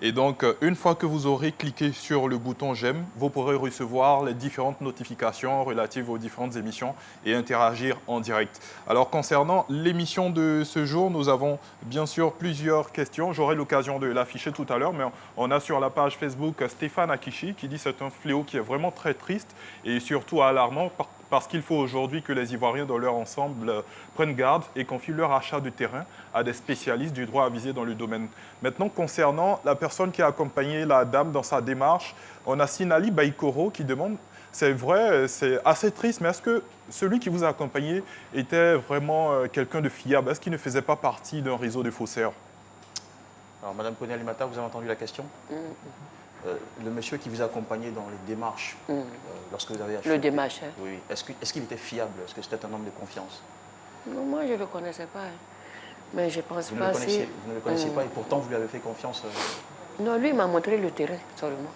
R: Et donc, une fois que vous aurez cliqué sur le bouton j'aime, vous pourrez recevoir les différentes notifications relatives aux différentes émissions et interagir en direct. Alors, concernant l'émission de ce jour, nous avons bien sûr plusieurs questions. J'aurai l'occasion de l'afficher tout à l'heure, mais on a sur la page Facebook Stéphane Akishi qui dit que c'est un fléau qui est vraiment très triste et surtout alarmant parce qu'il faut aujourd'hui que les Ivoiriens dans leur ensemble prennent garde et confient leur achat de terrain à des spécialistes du droit avisé dans le domaine. Maintenant, concernant la personne qui a accompagné la dame dans sa démarche, on a Sinali Baïkoro qui demande, c'est vrai, c'est assez triste, mais est-ce que celui qui vous a accompagné était vraiment quelqu'un de fiable? Est-ce qu'il ne faisait pas partie d'un réseau de faussaires?
A: Alors, Madame Koné Alimata, vous avez entendu la question? Le monsieur qui vous a accompagné dans les démarches, lorsque vous avez acheté...
N: Le démarche.
A: Oui. Est-ce qu'il était fiable? Est-ce que c'était un homme de confiance?
N: Non, moi, je ne le connaissais pas. Mais je pense
A: vous
N: pas si...
A: Vous ne le connaissiez pas et pourtant vous lui avez fait confiance?
N: Non, lui, il m'a montré le terrain, seulement.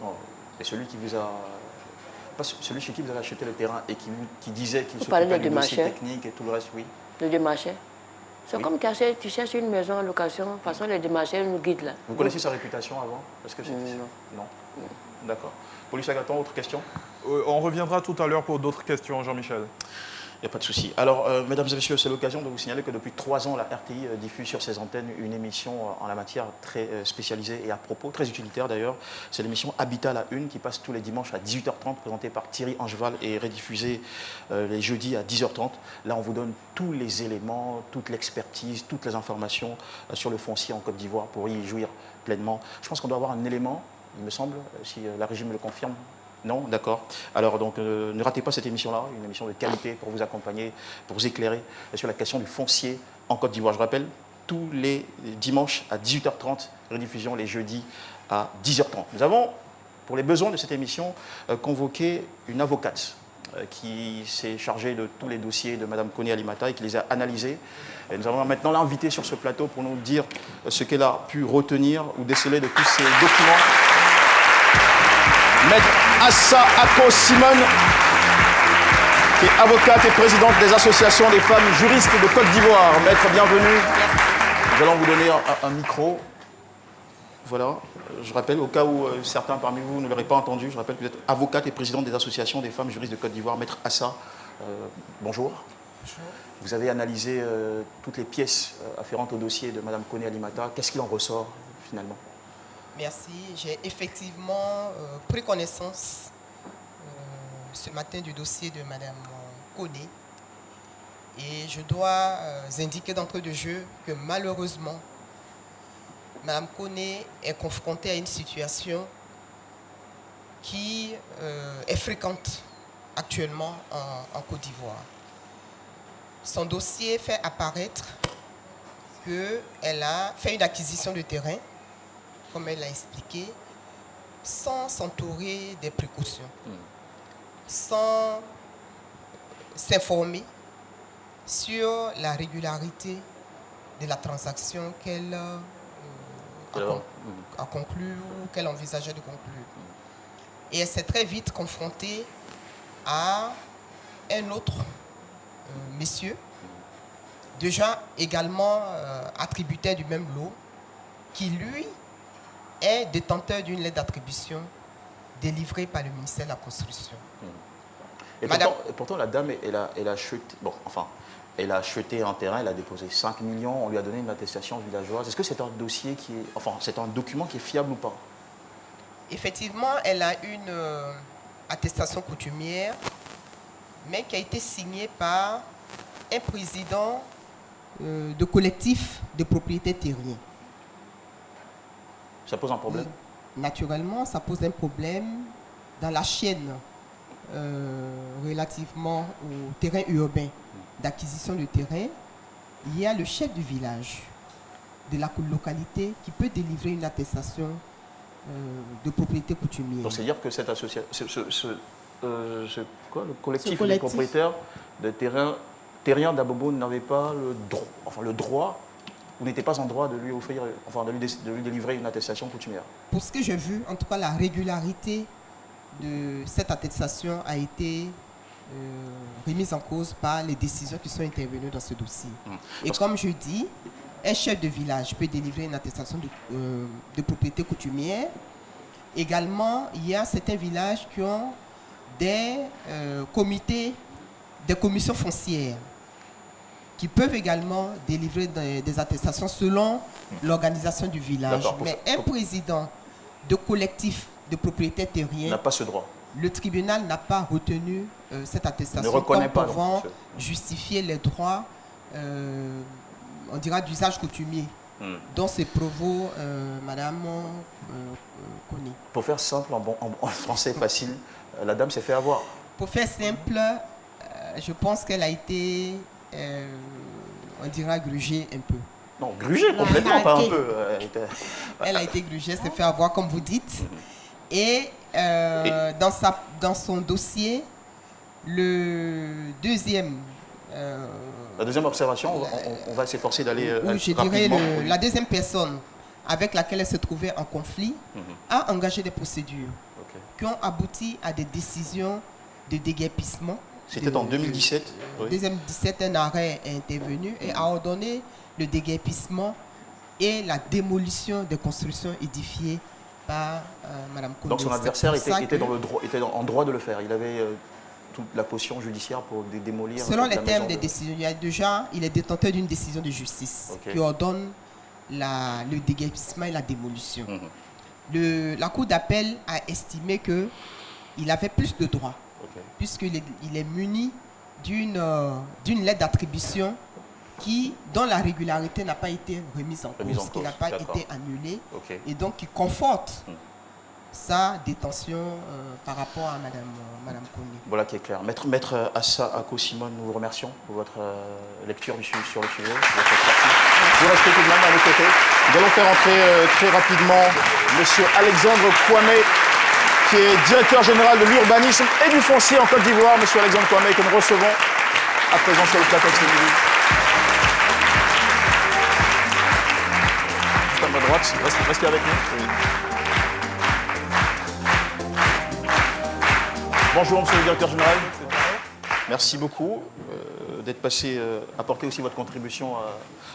A: Non, et celui qui vous a... Pas celui chez qui vous avez acheté le terrain et qui disait qu'il
N: s'occupait
A: du dossier technique et tout le reste, oui? Le
N: démarcheur. C'est comme tu cherches une maison en location, de toute façon, les démarcheurs nous guident là.
A: Vous connaissez sa réputation avant? Non. D'accord. Paulus Agathon, autre question?
R: On reviendra tout à l'heure pour d'autres questions, Jean-Michel.
A: Il n'y a pas de souci. Alors, mesdames et messieurs, c'est l'occasion de vous signaler que depuis 3 ans, la RTI diffuse sur ses antennes une émission en la matière très spécialisée et à propos, très utilitaire d'ailleurs. C'est l'émission Habitat la Une qui passe tous les dimanches à 18h30, présentée par Thierry Angeval et rediffusée les jeudis à 10h30. Là, on vous donne tous les éléments, toute l'expertise, toutes les informations sur le foncier en Côte d'Ivoire pour y jouir pleinement. Je pense qu'on doit avoir un élément, il me semble, si la régie me le confirme. Non, d'accord. Alors donc ne ratez pas cette émission-là, une émission de qualité pour vous accompagner, pour vous éclairer sur la question du foncier en Côte d'Ivoire. Je rappelle, tous les dimanches à 18h30, rediffusion les jeudis à 10h30. Nous avons, pour les besoins de cette émission, convoqué une avocate qui s'est chargée de tous les dossiers de Mme Koné Alimata et qui les a analysés. Et nous allons maintenant l'inviter sur ce plateau pour nous dire ce qu'elle a pu retenir ou déceler de tous ces documents. Maître Assa Ako Simone, qui est avocate et présidente des associations des femmes juristes de Côte d'Ivoire. Maître, bienvenue. Nous allons vous donner un micro. Voilà, je rappelle, au cas où certains parmi vous ne l'auraient pas entendu, je rappelle que vous êtes avocate et présidente des associations des femmes juristes de Côte d'Ivoire. Maître Assa, bonjour. Bonjour. Vous avez analysé toutes les pièces afférentes au dossier de Mme Koné Alimata. Qu'est-ce qu'il en ressort finalement?
O: Merci. J'ai effectivement pris connaissance ce matin du dossier de Mme Koné. Et je dois indiquer d'entrée de jeu que malheureusement, Mme Koné est confrontée à une situation qui est fréquente actuellement en Côte d'Ivoire. Son dossier fait apparaître qu'elle a fait une acquisition de terrain, comme elle l'a expliqué, sans s'entourer des précautions, sans s'informer sur la régularité de la transaction qu'elle a conclue ou qu'elle envisageait de conclure. Et elle s'est très vite confrontée à un autre monsieur, déjà également attributaire du même lot, qui lui est détenteur d'une lettre d'attribution délivrée par le ministère de la Construction.
A: Et pourtant, la dame, elle a acheté, elle a acheté un terrain, elle a déposé 5 millions, on lui a donné une attestation villageoise. Est-ce que c'est un dossier qui est, c'est un document qui est fiable ou pas?
O: Effectivement, elle a une attestation coutumière, mais qui a été signée par un président de collectif de propriétaires terriens.
A: Ça pose un problème?
O: Naturellement, ça pose un problème dans la chaîne relativement au terrain urbain d'acquisition de terrain. Il y a le chef du village de la localité qui peut délivrer une attestation de propriété coutumière.
A: Donc c'est-à-dire que cette association, le collectif des propriétaires de terriens d'Abobo n'avait pas le droit, ou n'était pas en droit de lui offrir, de lui délivrer une attestation coutumière.
O: Pour ce que j'ai vu, en tout cas, la régularité de cette attestation a été remise en cause par les décisions qui sont intervenues dans ce dossier. Et comme je dis, un chef de village peut délivrer une attestation de propriété coutumière. Également, il y a certains villages qui ont des comités, des commissions foncières qui peuvent également délivrer des attestations selon l'organisation du village. Mais un président de collectif de propriétaires terriens
A: n'a pas ce droit.
O: Le tribunal n'a pas retenu cette attestation
A: ne reconnaît
O: comme
A: pas,
O: pouvant justifier les droits, on dira, d'usage coutumier, dont se provaut Madame Koné.
A: Pour faire simple, en français facile, la dame s'est fait avoir.
O: Pour faire simple, je pense qu'elle a été, on dira, grugée un peu.
A: Non, grugée complètement, pas un peu.
O: Elle a été grugée, s'est fait avoir, comme vous dites. Et dans son dossier, la deuxième
A: observation, on va s'efforcer d'aller
O: je
A: rapidement.
O: dirais la deuxième personne avec laquelle elle se trouvait en conflit a engagé des procédures qui ont abouti à des décisions de déguerpissement.
A: C'était en 2017.
O: En 2017, un arrêt est intervenu et a ordonné le déguerpissement et la démolition des constructions édifiées par Mme Koné.
A: Donc son adversaire était en droit de le faire. Il avait toute la caution judiciaire pour démolir.
O: Selon les termes des décisions, il est détenteur d'une décision de justice qui ordonne le déguerpissement et la démolition. La Cour d'appel a estimé qu'il avait plus de droits, puisqu'il est muni d'une lettre d'attribution dont la régularité n'a pas été remise en cause, qui n'a pas été annulée, et donc qui conforte sa détention par rapport à Madame Koné.
A: Voilà qui est clair. Maître Assa Ako Simone, nous vous remercions pour votre lecture sur le sujet. Vous restez tout de même à nos côtés. Nous allons faire entrer très rapidement M. Alexandre Kwame, qui est directeur général de l'urbanisme et du foncier en Côte d'Ivoire. M. Alexandre Kwame, que nous recevons à présent sur le plateau de ce midi. Juste à ma droite, restez avec nous. Bonjour, monsieur le directeur général. Merci beaucoup d'être passé, apporter aussi votre contribution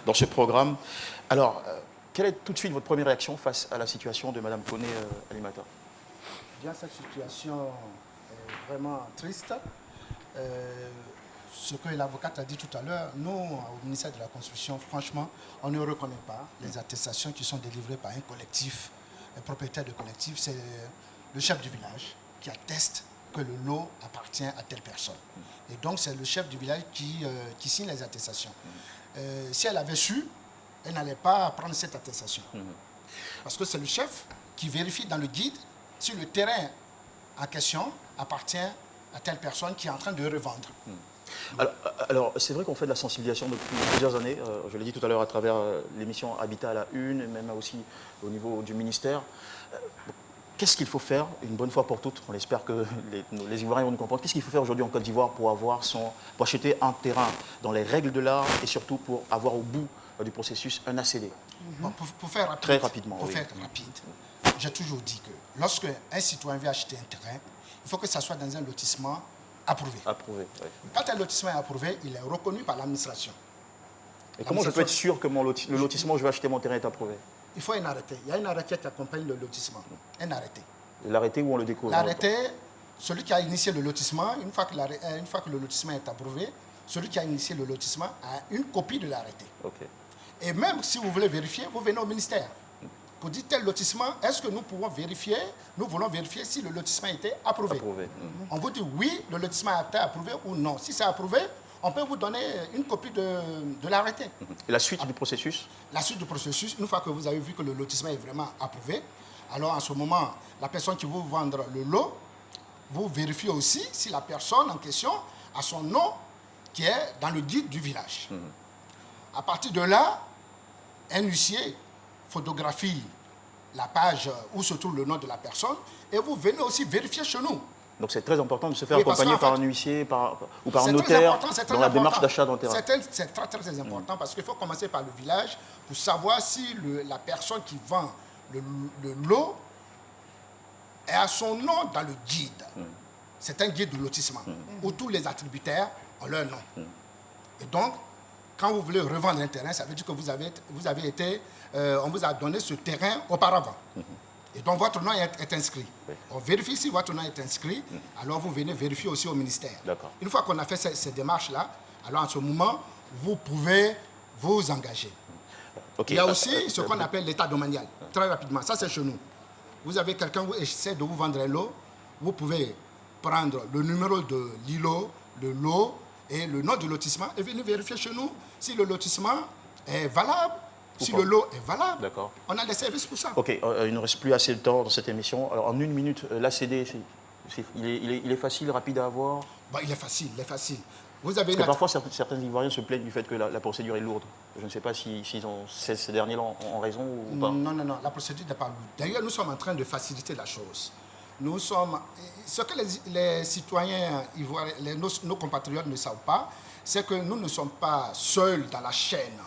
A: dans ce programme. Alors, quelle est tout de suite votre première réaction face à la situation de Mme Koné Alimata?
S: Bien, cette situation est vraiment triste. Ce que l'avocate a dit tout à l'heure, nous, au ministère de la Construction, franchement, on ne reconnaît pas les attestations qui sont délivrées par un collectif, un propriétaire de collectif. C'est le chef du village qui atteste que le lot appartient à telle personne. Et donc, c'est le chef du village qui signe les attestations. Si elle avait su, elle n'allait pas prendre cette attestation. Parce que c'est le chef qui vérifie dans le guide si le terrain en question appartient à telle personne qui est en train de revendre.
A: Alors c'est vrai qu'on fait de la sensibilisation depuis plusieurs années. Je l'ai dit tout à l'heure à travers l'émission Habitat à la Une, et même aussi au niveau du ministère. Qu'est-ce qu'il faut faire une bonne fois pour toutes? On espère que les Ivoiriens vont nous comprendre. Qu'est-ce qu'il faut faire aujourd'hui en Côte d'Ivoire pour acheter un terrain dans les règles de l'art et surtout pour avoir au bout du processus un ACD?
S: Pour faire rapide,
A: très rapidement.
S: Pour faire rapide, j'ai toujours dit que lorsque un citoyen veut acheter un terrain, il faut que ça soit dans un lotissement approuvé.
A: Approuvé, oui.
S: Quand un lotissement est approuvé, il est reconnu par l'administration.
A: Et comment je peux être sûr que le lotissement où je vais acheter mon terrain est approuvé?
S: Il faut un arrêté. Il y a un arrêté qui accompagne le lotissement. Un arrêté.
A: L'arrêté où on le découvre?
S: L'arrêté, celui qui a initié le lotissement, une fois que le lotissement est approuvé, celui qui a initié le lotissement a une copie de l'arrêté.
A: Okay.
S: Et même si vous voulez vérifier, vous venez au ministère. Pour dire tel lotissement, est-ce que nous pouvons vérifier, nous voulons vérifier si le lotissement a été approuvé. On vous dit oui, le lotissement a été approuvé ou non. Si c'est approuvé, on peut vous donner une copie de l'arrêté.
A: Et la suite du processus?
S: La suite du processus, une fois que vous avez vu que le lotissement est vraiment approuvé, alors en ce moment, la personne qui veut vendre le lot, vous vérifiez aussi si la personne en question a son nom qui est dans le guide du village. À partir de là, un huissier photographie la page où se trouve le nom de la personne et vous venez aussi vérifier chez nous.
A: Donc c'est très important de se faire accompagner par un huissier ou par un notaire dans la démarche d'achat d'un terrain.
S: C'est très important parce qu'il faut commencer par le village pour savoir si la personne qui vend le lot a son nom dans le guide. C'est un guide de lotissement où tous les attributaires ont leur nom. Et donc, quand vous voulez revendre un terrain, ça veut dire que vous avez été, on vous a donné ce terrain auparavant. Et donc votre nom est inscrit. On vérifie si votre nom est inscrit, alors vous venez vérifier aussi au ministère. Une fois qu'on a fait ces démarches-là, alors en ce moment, vous pouvez vous engager. Il y a aussi ce qu'on appelle l'état domanial, très rapidement. Ça, c'est chez nous. Vous avez quelqu'un qui essaie de vous vendre un lot, vous pouvez prendre le numéro de l'îlot, le lot, et le nom du lotissement et venez vérifier chez nous si le lotissement est valable, si le lot est valable. On a des services pour ça.
A: Ok, il ne reste plus assez de temps dans cette émission. Alors en une minute, l'ACD, il est facile, rapide à avoir?
S: Il est facile,
A: Parce que parfois, certains Ivoiriens se plaignent du fait que la procédure est lourde. Je ne sais pas si ces derniers-là ont raison ou pas.
S: Non, la procédure n'est pas lourde. D'ailleurs, nous sommes en train de faciliter la chose. Nous sommes... Ce que les citoyens ivoiriens, nos compatriotes ne savent pas, c'est que nous ne sommes pas seuls dans la chaîne.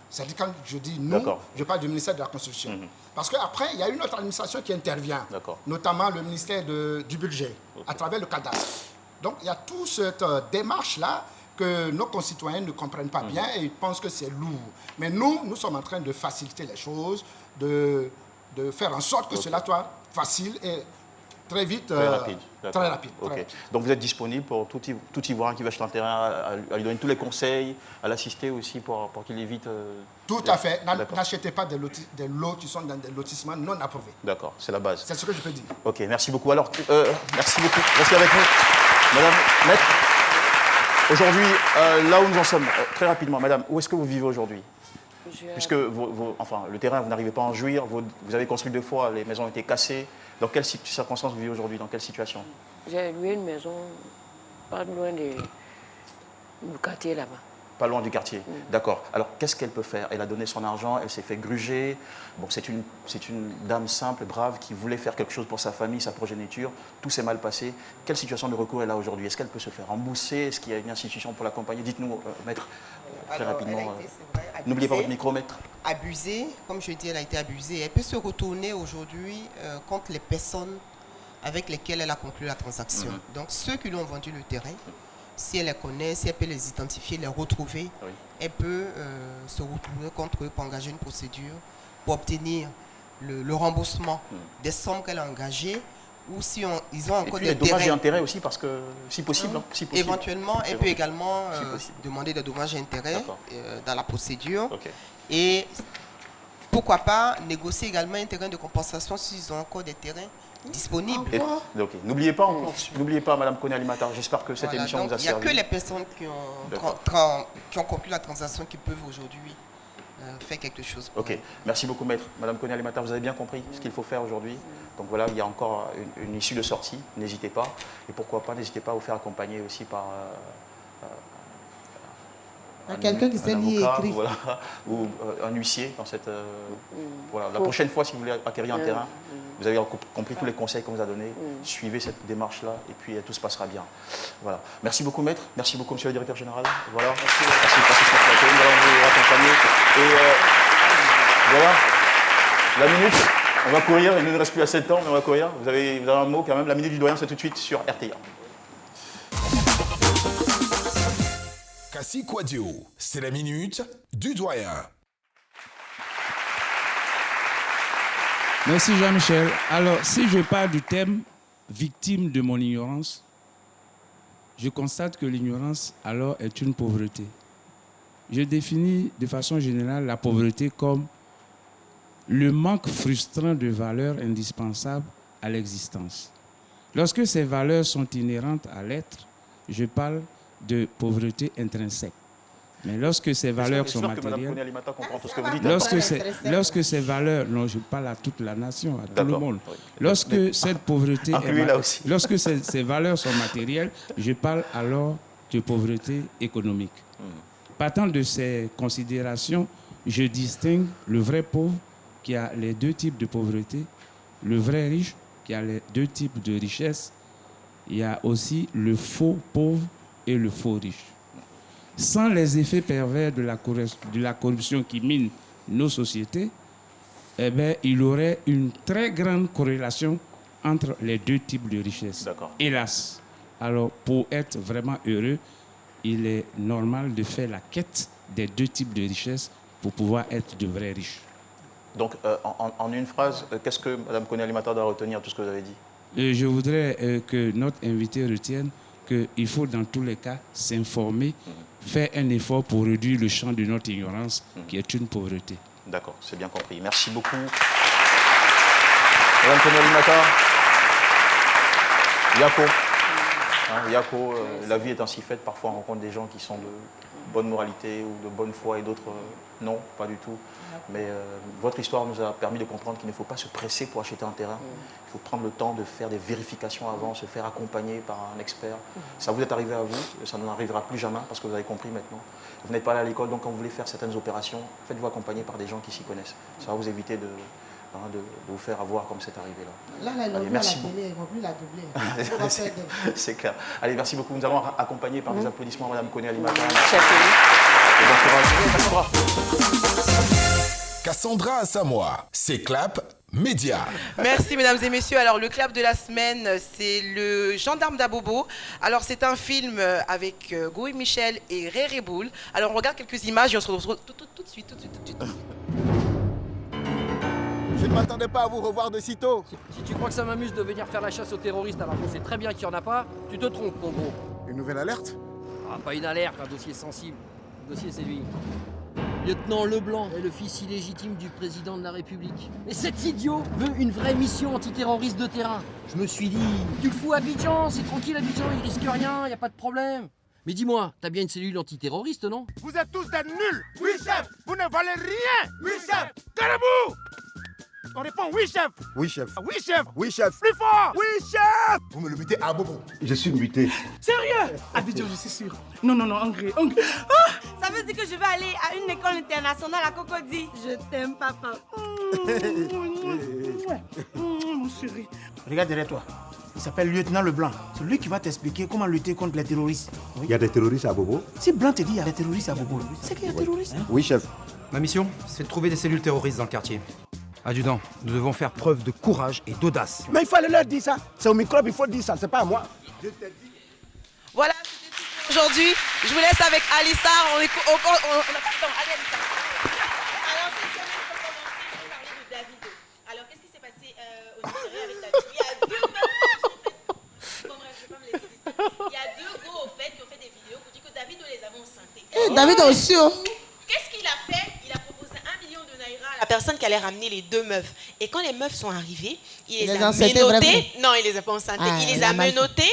S: C'est-à-dire quand je dis nous, je parle du ministère de la Construction. Parce qu'après, il y a une autre administration qui intervient, notamment le ministère du Budget, à travers le cadastre. Donc il y a toute cette démarche-là que nos concitoyens ne comprennent pas bien et ils pensent que c'est lourd. Mais nous sommes en train de faciliter les choses, de faire en sorte que cela soit facile et très vite, très rapide.
A: Donc vous êtes disponible pour tout Ivoirien qui veut acheter un terrain, à lui donner tous les conseils, à l'assister aussi pour qu'il évite...
S: Tout à fait. N'achetez pas des lots qui sont dans des lotissements non approuvés.
A: D'accord, c'est la base.
S: C'est ce que je peux dire.
A: Ok, merci beaucoup. Alors, merci beaucoup. Restez avec nous. Madame Maître, aujourd'hui, là où nous en sommes, très rapidement, madame, où est-ce que vous vivez aujourd'hui? Puisque le terrain, vous n'arrivez pas à en jouir, vous avez construit 2 fois, les maisons ont été cassées. Dans quelles circonstances vous vivez aujourd'hui? Dans quelle situation?
N: J'ai loué une maison pas loin du quartier là-bas.
A: Pas loin du quartier, d'accord. Alors, qu'est-ce qu'elle peut faire? Elle a donné son argent, elle s'est fait gruger. Bon, c'est une dame simple, brave, qui voulait faire quelque chose pour sa famille, sa progéniture. Tout s'est mal passé. Quelle situation de recours elle a aujourd'hui? Est-ce qu'elle peut se faire rembourser? Est-ce qu'il y a une institution pour l'accompagner? Dites-nous, maître, très rapidement. N'oubliez pas votre micro, maître.
O: Abusée, comme je dis, elle a été abusée. Elle peut se retourner aujourd'hui contre les personnes avec lesquelles elle a conclu la transaction. Donc, ceux qui lui ont vendu le terrain, si elle les connaît, si elle peut les identifier, les retrouver, elle peut se retourner contre eux pour engager une procédure pour obtenir le remboursement des sommes qu'elle a engagées ou si ils ont encore des
A: dommages et intérêts aussi, parce que si possible.
O: Éventuellement, elle peut également demander des dommages et intérêts dans la procédure. Et pourquoi pas négocier également un terrain de compensation s'ils ont encore des terrains disponible.
A: N'oubliez pas, Madame Koné Alimata, j'espère que cette émission vous a servi.
O: Il n'y a que les personnes qui ont conclu la transaction qui peuvent aujourd'hui faire quelque chose.
A: Ok, merci beaucoup maître. Madame Koné Alimata, vous avez bien compris ce qu'il faut faire aujourd'hui. Donc voilà, il y a encore une issue de sortie, n'hésitez pas. Et pourquoi pas, n'hésitez pas à vous faire accompagner aussi par...
C: quelqu'un qui sait lire et écrire.
A: Voilà, ou un huissier dans cette... voilà. La prochaine fois, si vous voulez acquérir un terrain, vous avez compris tous les conseils qu'on vous a donnés, suivez cette démarche-là et puis tout se passera bien. Voilà. Merci beaucoup maître, merci beaucoup monsieur le directeur général. Voilà. Merci de passer sur le plateau, nous allons vous accompagner. Et voilà, la minute, on va courir, il ne nous reste plus assez de temps, mais on va courir. Vous avez un mot quand même, la minute du doyen, c'est tout de suite sur RTIA.
F: Kassi Kouadio, c'est la minute du doyen.
P: Merci Jean-Michel. Alors, si je parle du thème « victime de mon ignorance », je constate que l'ignorance, alors, est une pauvreté. Je définis de façon générale la pauvreté comme le manque frustrant de valeurs indispensables à l'existence. Lorsque ces valeurs sont inhérentes à l'être, je parle de pauvreté intrinsèque. Mais lorsque ces valeurs sont matérielles, lorsque ces valeurs, non, je parle à toute la nation, à tout le monde. Lorsque cette pauvreté, lorsque ces valeurs sont matérielles, je parle alors de pauvreté économique. Partant de ces considérations, je distingue le vrai pauvre qui a les deux types de pauvreté, le vrai riche qui a les deux types de richesse. Il y a aussi le faux pauvre et le faux riche. Sans les effets pervers de la corruption qui mine nos sociétés, eh bien, il y aurait une très grande corrélation entre les deux types de richesse. Hélas. Alors, pour être vraiment heureux, il est normal de faire la quête des deux types de richesse pour pouvoir être de vrais riches.
A: Donc, en une phrase, qu'est-ce que Mme Koné Alimata doit retenir de tout ce que vous avez dit?
P: Je voudrais que notre invité retienne qu'il faut dans tous les cas s'informer, faire un effort pour réduire le champ de notre ignorance, qui est une pauvreté.
A: D'accord, c'est bien compris. Merci beaucoup. Mme Koné Alimata, Yako, la vie est ainsi faite. Parfois, on rencontre des gens qui sont de bonne moralité ou de bonne foi et d'autres non, pas du tout. Mais votre histoire nous a permis de comprendre qu'il ne faut pas se presser pour acheter un terrain. Il faut prendre le temps de faire des vérifications avant, se faire accompagner par un expert. Ça vous est arrivé à vous, ça n'arrivera plus jamais parce que vous avez compris maintenant. Vous n'êtes pas allé à l'école, donc quand vous voulez faire certaines opérations, faites-vous accompagner par des gens qui s'y connaissent. Ça va vous éviter de vous faire avoir comme c'est arrivé là.
C: Merci beaucoup. Ils vont plus la doubler.
A: C'est clair. Allez, merci beaucoup. Nous allons accompagner par des applaudissements Mme Koné Alimata.
F: Cassandra Asamoah, c'est Clap Média.
T: Merci mesdames et messieurs. Alors le clap de la semaine, c'est le Gendarme d'Abobo. Alors c'est un film avec Gouy Michel et Réré Boul. Alors on regarde quelques images et on se retrouve tout de suite.
U: Je ne m'attendais pas à vous revoir de sitôt.
V: Si tu crois que ça m'amuse de venir faire la chasse aux terroristes alors qu'on sait très bien qu'il n'y en a pas, tu te trompes, mon gros.
U: Une nouvelle alerte?
V: Ah, pas une alerte, un dossier sensible. Le dossier, c'est lui. Lieutenant Leblanc est le fils illégitime du président de la République. Et cet idiot veut une vraie mission antiterroriste de terrain. Je me suis dit, tu le fous à Abidjan, c'est tranquille Abidjan, il risque rien, y a pas de problème. Mais dis-moi, t'as bien une cellule antiterroriste, non?
U: Vous êtes tous des nuls. Oui, chef. Vous ne valez rien. Oui, chef. Carabou. On répond oui, chef.
W: Oui, chef.
U: Oui, chef.
W: Oui, chef.
U: Plus fort.
W: Oui, chef.
U: Vous me le mettez à bobo.
W: Je suis muté.
U: Sérieux? Abidjan, je suis sûr. Non, Angré.
X: Ah, ça veut dire que je vais aller à une école internationale à Cocody. Je t'aime, papa.
U: Mon chéri. Regarde derrière toi. Il s'appelle Lieutenant Leblanc. C'est lui qui va t'expliquer comment lutter contre les terroristes.
W: Il y a des terroristes à Bobo?
U: Si Blanc te dit qu'il y a des terroristes à Bobo, c'est qu'il y a des terroristes.
W: Oui, chef.
Y: Ma mission, c'est de trouver des cellules terroristes dans le quartier. Adjudant, nous devons faire preuve de courage et d'audace.
U: Mais il fallait leur dire ça. C'est au microbe, il faut dire ça, c'est pas à moi.
T: Voilà, c'était tout pour aujourd'hui. Je vous laisse avec Alissa. On n'a pas le temps. Allez, Alissa. Alors, cette semaine, pour commencer, je vais parler de Davido. Alors, qu'est-ce qui s'est passé au Nigeria avec Davido? Il y a deux meufs, en fait. Bon, bref, je vais pas me laisser distraire. Il y a deux gars, au fait, qui ont fait des vidéos pour dire que Davido les avait enceintés.
C: Davido aussi,
T: Qu'est-ce qu'il a fait? Il a proposé 1 million de naira à la personne qui allait ramener les deux meufs. Et quand les meufs sont arrivées, il les a menottés. Non, il les a pas enceintés. Il les a menottés.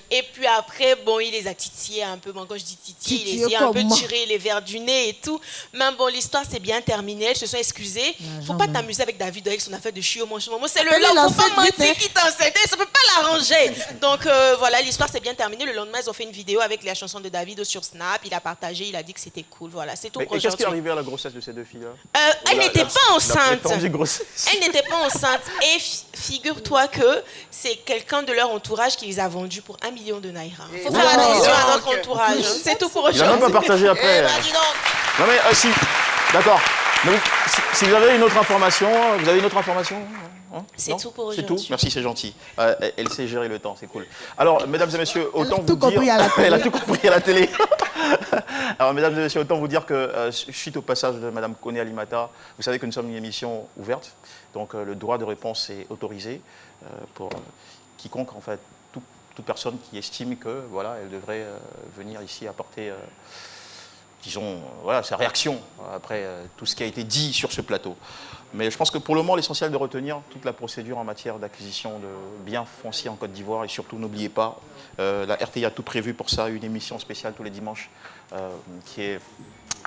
T: Et puis après, bon, il les a titillés un peu. Bon, quand je dis titiller, il les a un peu tiré les verres du nez et tout. Mais bon, l'histoire s'est bien terminée. Elles se sont excusées. Faut pas t'amuser avec David avec son affaire de chiot. Moi, c'est le lendemain. Faut pas mentir qu'il t'a enceinté. Ça peut pas l'arranger. Donc voilà, l'histoire s'est bien terminée. Le lendemain, ils ont fait une vidéo avec la chanson de David sur Snap. Il a partagé. Il a dit que c'était cool. Voilà, c'est tout pour aujourd'hui.
A: Et qu'est-ce qui est arrivé à la grossesse de ces deux filles-là?
T: Elle n'était pas enceinte. Elle n'était pas enceinte. Et figure-toi que c'est quelqu'un de leur entourage qui les a vendus pour 1 million de naira. Il faut faire attention à notre entourage. C'est tout pour aujourd'hui.
A: Il n'a même pas partagé après. Non mais si, d'accord. Si vous avez une autre information, hein?
T: C'est tout pour aujourd'hui.
A: C'est tout. Merci, c'est gentil. Elle sait gérer le temps, c'est cool. Alors, mesdames et messieurs, autant vous dire... Elle a tout compris à la télé. Alors, mesdames et messieurs, autant vous dire que suite au passage de Madame Koné Alimata, vous savez que nous sommes une émission ouverte, donc le droit de réponse est autorisé pour quiconque, en fait, toute personne qui estime que, voilà, elle devrait venir ici apporter... disons, voilà, sa réaction après tout ce qui a été dit sur ce plateau. Mais je pense que pour le moment, l'essentiel de retenir toute la procédure en matière d'acquisition de biens fonciers en Côte d'Ivoire. Et surtout, n'oubliez pas, la RTI a tout prévu pour ça, une émission spéciale tous les dimanches qui est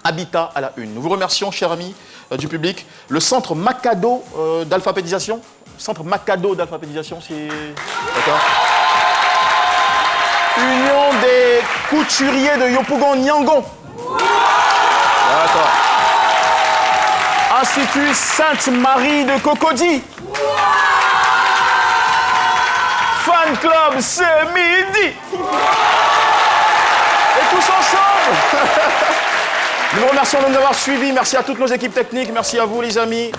A: Habitat à la une. Nous vous remercions, chers amis du public. Le centre Macado d'alphabétisation. Centre Macado d'alphabétisation, c'est... D'accord. Union des couturiers de Yopougon-Niangon. D'accord. Institut Sainte-Marie de Cocody. Fan Club, c'est midi. Et tous ensemble. Nous vous remercions de nous avoir suivis. Merci à toutes nos équipes techniques. Merci à vous, les amis.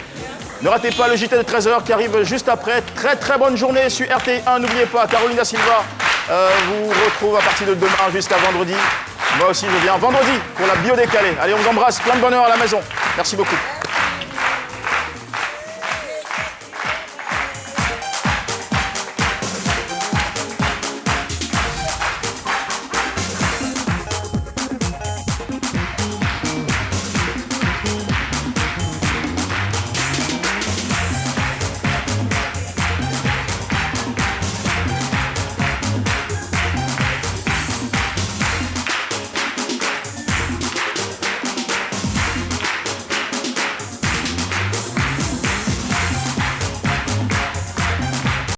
A: Ne ratez pas le JT de 13h qui arrive juste après. Très très bonne journée sur RT1. N'oubliez pas, Caroline Da Silva vous retrouve à partir de demain jusqu'à vendredi. Moi aussi, je viens vendredi pour la bio décalée. Allez, on vous embrasse. Plein de bonheur à la maison. Merci beaucoup.